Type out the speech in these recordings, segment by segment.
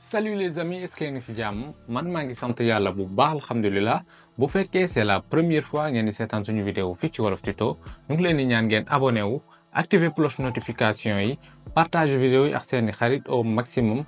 Salut les amis, est-ce que ngi ci jàmm man maa ngi sant yàlla bu baax alhamdulilah bu fekkee c'est la première fois ngeen di seetaan suñu vidéo fii ci Wolof Tuto ñu ngi leen di ñaan ngeen abonné wu activer cloche notification yi partage vidéo yi ak seeni xarit au maximum.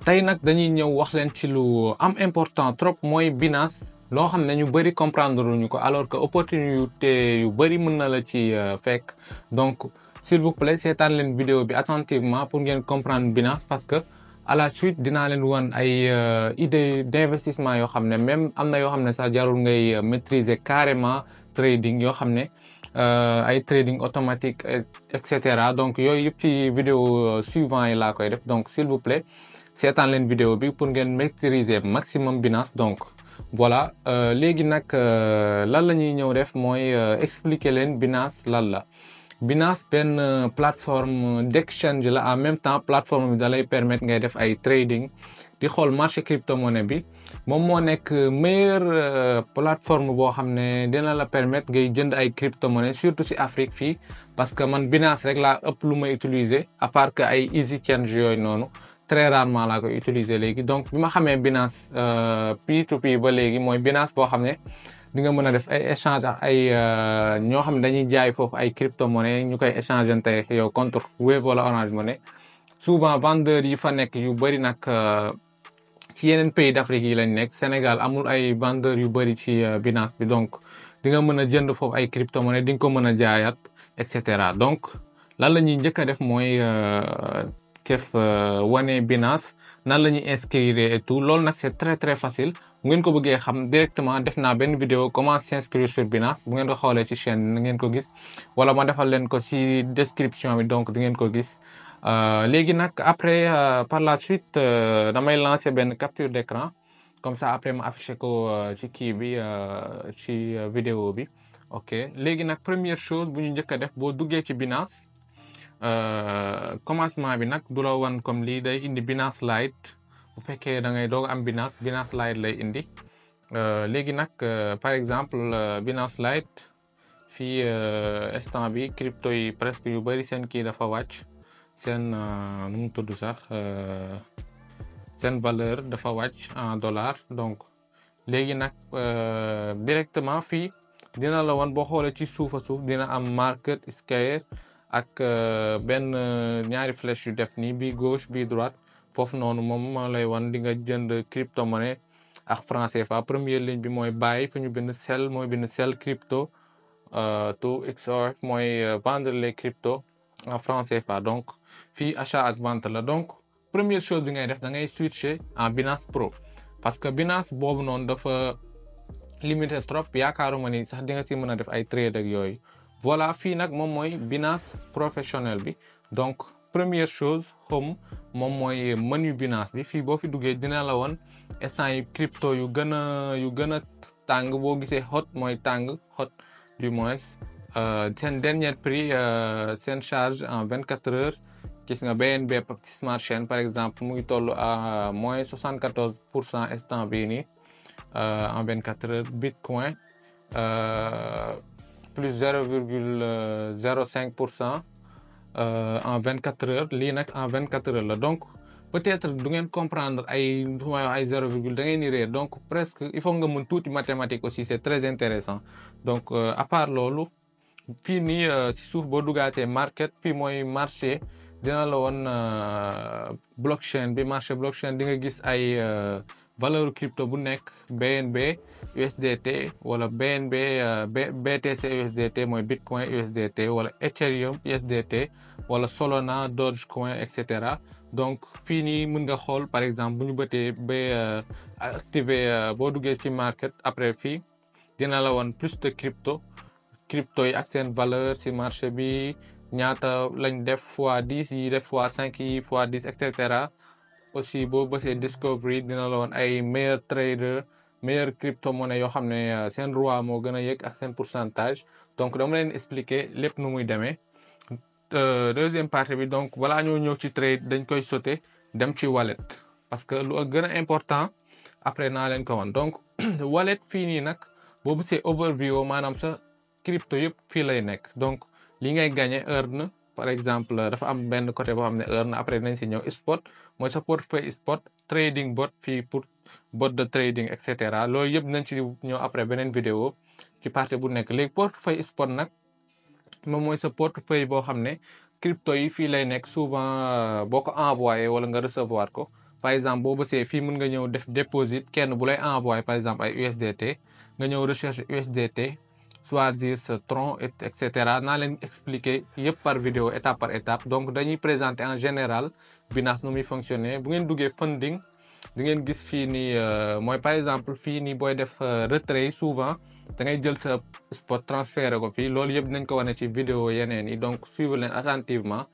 tey nag dañuy ñëw wax leen ci lu am important trop mooy Binance loo xam ne ñu bëri comprendre ñu ko alors que opportunité yu bëri mën na la ci fekk donc s'il vous plaît seetaan leen vidéo bi attentivement pour ngeen comprendre Binance parce que à la suite dinaa leen wan ay idée d'investissement yoo xam ne même am na yoo xam ne sax jarul ngay maîtriser carrément trading yoo xam ne ay trading automatique et cetera donc yooyu yëpp ci vidéo suivant yi laa koy def donc s'il vous plaît seetaan leen vidéo bi pour ngeen maîtriser maximum Binance donc voilà léegi nag lan la ñuy ñëw def mooy expliquer leen Binance lan la. Binance benn plateforme d'exchange la en même temps plateforme bi da lay permettre ngay def ay trading di xool marché crypto-monnaie bi moom moo nekk meilleure plateforme boo xam ne dina la permettre ngay jënd ay crypto-monnaie surtout ci Afrique fii parce que man Binance rek laa ëpp lu may utiliser à part que ay easy change yooyu noonu très rarement laa koy utiliser léegi donc bi ma xamee Binance P2P ba léegi mooy Binance boo xam ne di nga mën a def ay échange ak ay ñoo xam ne dañuy jaay foofu ay crypto-monnaie ñu koy échangeante yow contre Wave wala Orange Money souvent vendeurs yi fa nekk yu bëri nag ci yeneen pays d'Afrique yi lañ nekk Sénégal amul ay vendeurs yu bëri ci Binance bi donc di nga mën a jënd foofu ay crypto-monnaie di nga ko mën a jaayaat et cetera donc lan la ñuy njëkk a def mooy wane Binance nan la ñuy inscrire et tout loolu nag c'est très facile bu ngeen ko bëggee xam directement def naa benn vidéo comment s'inscrire sur Binance bu ngeen ko xoolee ci chaîne bi ngeen ko gis wala ma defal leen ko ci description bi donc di ngeen ko gis léegi nag après par la suite damay lancer benn capture d'écran comme ça après ma affiché ko ci kii bi ci vidéo bi ok léegi nag première chose bu ñu njëkk a def boo duggee ci Binance commencement bi nag du la wan comme lii day indi Binance Lite bu fekkee da ngay doog am Binance Lite lay indi léegi nag par exemple Binance Lite fii instant bi crypto yi presque yu bëri seen kii dafa wàcc seen nu mu tudd sax seen valeur dafa wàcc en dollar donc léegi nag directement fii dina la wan boo xoolee ci suufa suuf dina am market square ak benn ñaari flèche yu def nii bi gauche bi droite foofu noonu moom moo lay wan di nga jënd crypto-monnaie ak franc CFA première ligne bi mooy buy fu ñu bind sell mooy bind sell crypto to XOF mooy vendre les crypto en franc CFA donc fii achat ak vente la donc première chose bi ngay def da ngay switcher en Binance Pro parce que Binance boobu noonu dafa limité trop yaakaaruma ni sax di nga si mën a def ay trade ak yooyu voilà fii nag moom mooy Binance professionnel bi donc première chose home moom mooy menu Binance bi fii boo fi duggee dina la woon instant yi crypto yu gën a tàng boo gisee hot mooy tàng hot du moins seen dernier prix seen charge en 24 heures gis nga BNB ci Smart Chain par exemple mu ngi toll à moins 74% instant bii nii en 24 heures Bitcoin plus 0,05% en 24 heures lii nag en 24 heures la donc peut-être du ngeen comprendre ay su may wax ay 0, da ngeen di réer donc presque il faut nga mën tuuti mathématique aussi c'est très intéressant donc à part loolu fii nii ci suuf boo dugaatee market fii mooy marché dina la woon blockchain bi marché blockchain di nga gis ay valeur crypto bu nekk BNB USDT wala BNB BTC USDT mooy Bitcoin USDT wala Ethereum USDT wala Solana Dogecoin et cetera donc fii nii mën nga xool par exemple bu ñu bëtee ba activer boo duggee ci market après fii dina la woon plus de crypto yi ak seen valeur ci marché bi ñaata lañ def fois 10 yi def fois 5 yi fois 10 et cetera aussi boo bësee discovery dina la woon ay meilleur trader meilleur crypto-monnaie yoo xam ne seen roi moo gën a yëg ak seen pourcentage donc dama leen expliquer lépp nu muy demee deuxième partie bi donc balaa ñoo ñëw ci trade dañ koy sauter dem ci wallet parce que lu gën a important après naa leen ko wan donc wallet fii nii nag boo bësee overview maanaam sa crypto yëpp fii lay nekk donc li ngay gagner earn par exemple dafa am benn côté boo xam ne earn après nañ si ñëw spot mooy sa portefeuille spot trading bot fii pour bot de trading et cetera loolu yëpp nañ ci ñëw après beneen vidéo ci partie bu nekk. léegi portefeuille spot nag moom mooy sa portefeuille boo xam ne crypto yi fii lay nekk souvent boo ko envoyé wala nga recevoir ko. par exemple boo bësee fii mën nga ñëw def déposit kenn bu lay envoyé par exemple ay USDT nga ñëw recherche USDT choisir sa tron et cetera naa leen expliquer yëpp par vidéo étape par étape. donc dañuy présenter en général Binance nu muy fonctionner. bu ngeen duggee funding di ngeen gis fii nii mooy par exemple fii nii booy def retrait souvent da ngay jël sa spot transféré ko fii loolu yëpp nañ ko wane ci vidéo yeneen yi donc suivre leen attentivement.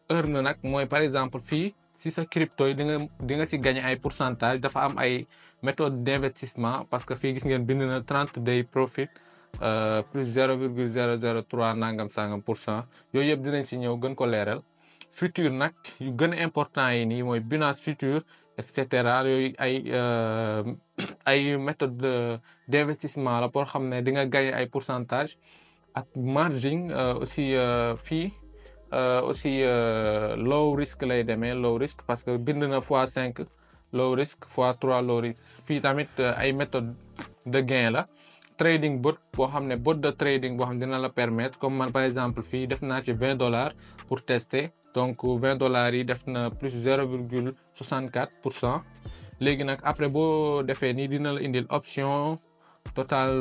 earn nag mooy par exemple fii si sa crypto yi di nga si gagné ay pourcentage. dafa am ay méthode d'investissement parce que fii gis ngeen bind na 30 day profit plus 0,003 nangam sangam %. yooyu yëpp dinañ si ñëw gën ko leeral. futur nag yu gën a important yi nii mooy Binance Future et cetera yooyu ay méthode d'investissement la pour xam ne di nga gagné ay pourcentage ak margin aussi fii aussi low risk lay demee low risk parce que bind na x5 low risk x3 low risk. fii tamit ay méthode de gain la. trading bot boo xam ne bot de trading boo xam ne dina la permettre comme man par exemple fii def naa ci $20 pour tester donc $20 yi def na plus 0,64 %. léegi nag après boo defee nii dina la indil option total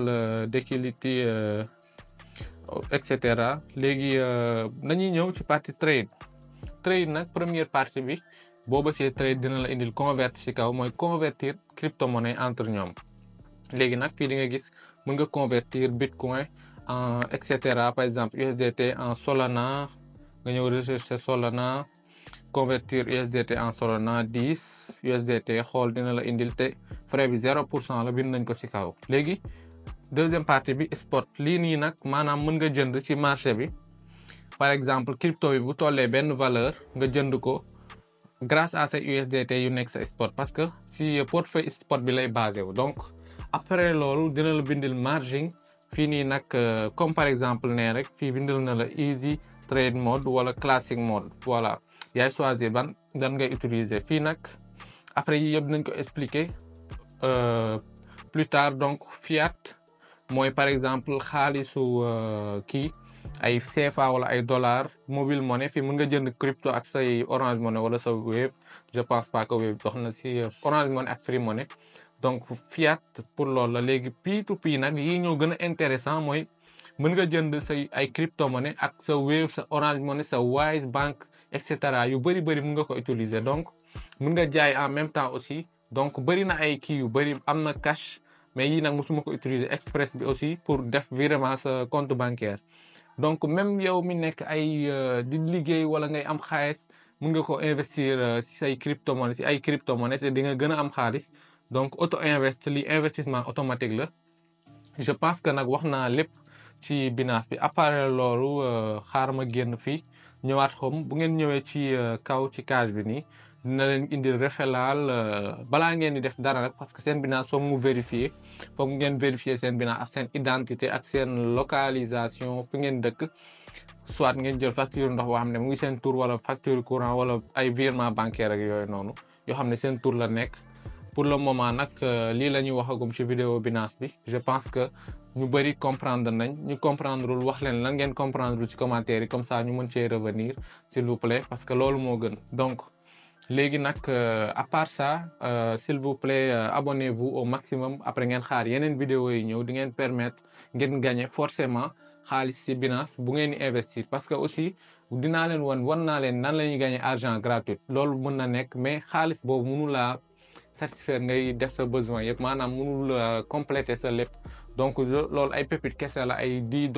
liquidity et cetera. léegi nañuy ñëw ci partie trade nag première partie bi boo bësee trade dina la indil convertir ci kaw mooy convertir crypto-monnaie entre ñoom. léegi nag fii di nga gis mën nga convertir bitcoin en et cetera par exemple USDT en Solana nga ñëw rechercher Solana convertir USDT en Solana 10 USDT xool dina la indil te frais bi 0% la bind nañ ko ci kaw. léegi deuxième partie bi spot lii nii nag maanaam mën nga jënd ci marché bi par exemple crypto bi bu tollee benn valeur nga jënd ko grâce à ces USDT yu nekk sa spot parce que si portefeuille spot bi lay basé wu. donc après loolu dina la bindil margin fii nii nag comme par exemple nee rek fii bindil na la easy trade mode wala classic mode voilà yaay choisir ban ngay utiliser. fii nag après yi yëpp nañ ko expliquer plus tard. donc fiat mooy par exemple xaalisu kii ay CFA wala ay dollars mobile money. fii mën nga jënd crypto ak say Orange Money wala sa Wave. je pense pas que Wave dox na si Orange Money ak Free Money. donc fiat pour loolu la. léegi P2P nag yi ñoo gën a intéressant mooy mën nga jënd say ay crypto monnaie ak sa Wave sa Orange Money sa Wise Bank et cetera yu bëri mën nga ko utiliser. donc mën nga jaay en même temps aussi. donc bëri na ay kii yu bëri am na cash mais yii nag mosuma ko utiliser. express bi aussi pour def virement sa compte bancaire. donc même yow mi nekk ay di liggéey wala ngay am xaalis mën nga ko investir si say crypto monnaie si ay crypto monnaie te di nga gën a am xaalis. donc auto invest li investissement automatique la. je pense que nag wax naa lépp ci Binance bi. à part loolu xaar ma génn fii ñëwaat xom bu ngeen ñëwee ci kaw ci cage bi nii dina leen indil refelal balaa ngeen di def dara nag parce que seen Binance foog mu vérifier foog ngeen vérifier seen Binance ak seen identité ak seen localisation fi ngeen dëkk. soit ngeen jël facture ndox boo xam ne mu ngi seen tour wala facture courant wala ay virement bancaire ak yooyu noonu yoo xam ne seen tour la nekk. pour le moment nag lii la ñuy waxagum ci vidéo Binance bi. je pense que ñu bëri comprendre nañ ñu comprendrewul wax leen lan ngeen comprendre ci commentaire yi comme ça ñu mën cee revenir s'il vous plaît parce que loolu moo gën. donc léegi nag à part ça s'il vous plaît abonnez-vous au maximum après ngeen xaar yeneen vidéo yi ñëw di ngeen permettre ngeen gagner forcément xaalis ci Binance bu ngeen di investir. parce que aussi dinaa leen wan naa leen nan la ñuy gagner argent gratuit. loolu mën na nekk mais xaalis boobu mënu laa satisfaire ngay def sa besoin yëpp maanaam mënul compléter sa lépp. donc loolu ay pépite kese la ay $10